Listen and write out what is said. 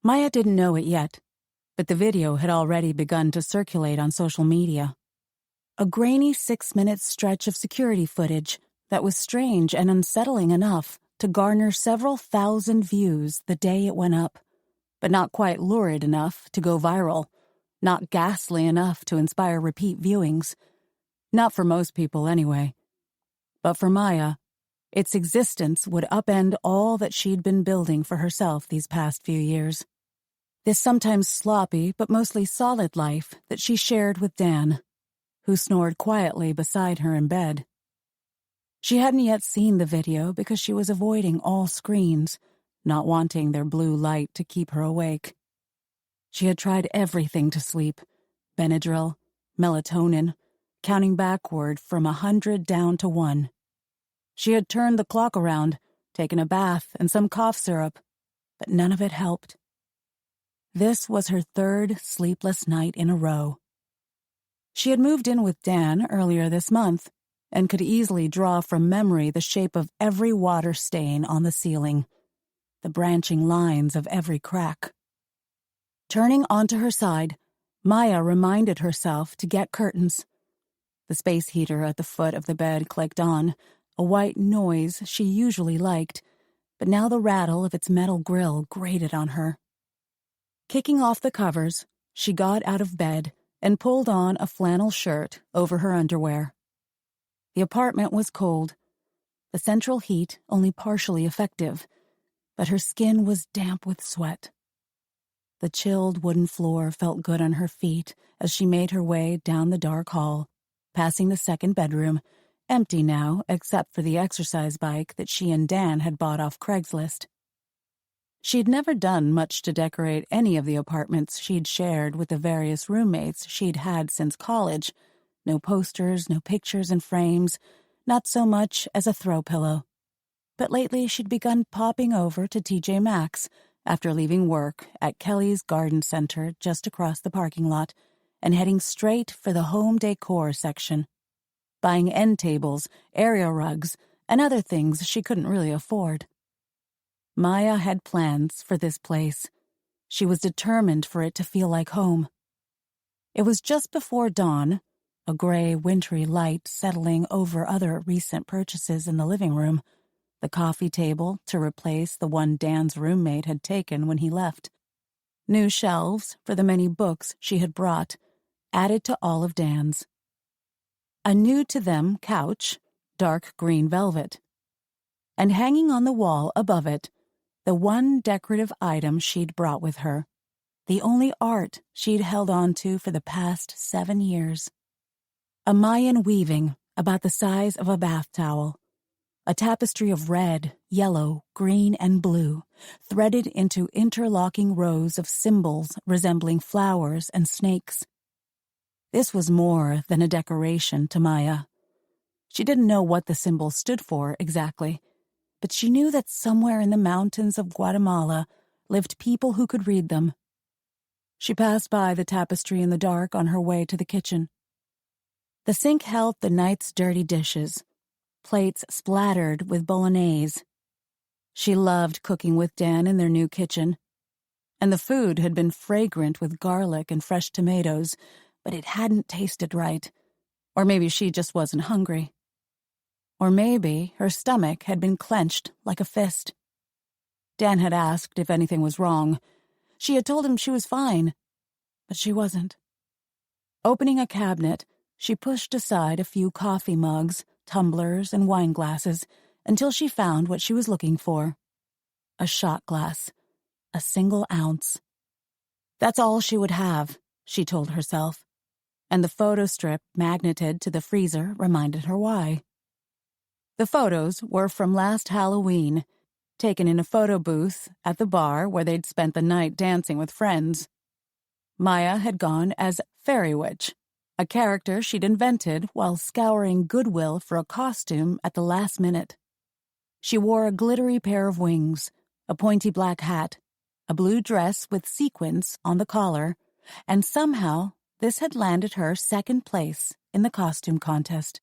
Maya didn't know it yet, but the video had already begun to circulate on social media. A grainy 6-minute stretch of security footage that was strange and unsettling enough to garner several thousand views the day it went up, but not quite lurid enough to go viral, not ghastly enough to inspire repeat viewings. Not for most people, anyway. But for Maya, its existence would upend all that she'd been building for herself these past few years. This sometimes sloppy but mostly solid life that she shared with Dan, who snored quietly beside her in bed. She hadn't yet seen the video because she was avoiding all screens, not wanting their blue light to keep her awake. She had tried everything to sleep: Benadryl, melatonin, counting backward from 100 down to 1. She had turned the clock around, taken a bath and some cough syrup, but none of it helped. This was her third sleepless night in a row. She had moved in with Dan earlier this month and could easily draw from memory the shape of every water stain on the ceiling, the branching lines of every crack. Turning onto her side, Maya reminded herself to get curtains. The space heater at the foot of the bed clicked on, a white noise she usually liked, but now the rattle of its metal grill grated on her. Kicking off the covers, she got out of bed and pulled on a flannel shirt over her underwear. The apartment was cold, the central heat only partially effective, but her skin was damp with sweat. The chilled wooden floor felt good on her feet as she made her way down the dark hall, passing the second bedroom, empty now except for the exercise bike that she and Dan had bought off Craigslist. She'd never done much to decorate any of the apartments she'd shared with the various roommates she'd had since college. No posters, no pictures and frames, not so much as a throw pillow. But lately she'd begun popping over to TJ Maxx after leaving work at Kelly's Garden Center just across the parking lot and heading straight for the home decor section, buying end tables, area rugs, and other things she couldn't really afford. Maya had plans for this place. She was determined for it to feel like home. It was just before dawn, a gray, wintry light settling over other recent purchases in the living room, the coffee table to replace the one Dan's roommate had taken when he left, new shelves for the many books she had brought, added to all of Dan's. A new-to-them couch, dark green velvet. And hanging on the wall above it, the one decorative item she'd brought with her, the only art she'd held on to for the past 7 years. A Mayan weaving about the size of a bath towel, a tapestry of red, yellow, green, and blue, threaded into interlocking rows of symbols resembling flowers and snakes. This was more than a decoration to Maya. She didn't know what the symbols stood for exactly, but she knew that somewhere in the mountains of Guatemala lived people who could read them. She passed by the tapestry in the dark on her way to the kitchen. The sink held the night's dirty dishes, plates splattered with bolognese. She loved cooking with Dan in their new kitchen, and the food had been fragrant with garlic and fresh tomatoes, but it hadn't tasted right. Or maybe she just wasn't hungry. Or maybe her stomach had been clenched like a fist. Dan had asked if anything was wrong. She had told him she was fine, but she wasn't. Opening a cabinet, she pushed aside a few coffee mugs, tumblers, and wine glasses until she found what she was looking for. A shot glass. A single ounce. That's all she would have, she told herself, and the photo strip magneted to the freezer reminded her why. The photos were from last Halloween, taken in a photo booth at the bar where they'd spent the night dancing with friends. Maya had gone as Fairy Witch, a character she'd invented while scouring Goodwill for a costume at the last minute. She wore a glittery pair of wings, a pointy black hat, a blue dress with sequins on the collar, and somehow this had landed her second place in the costume contest.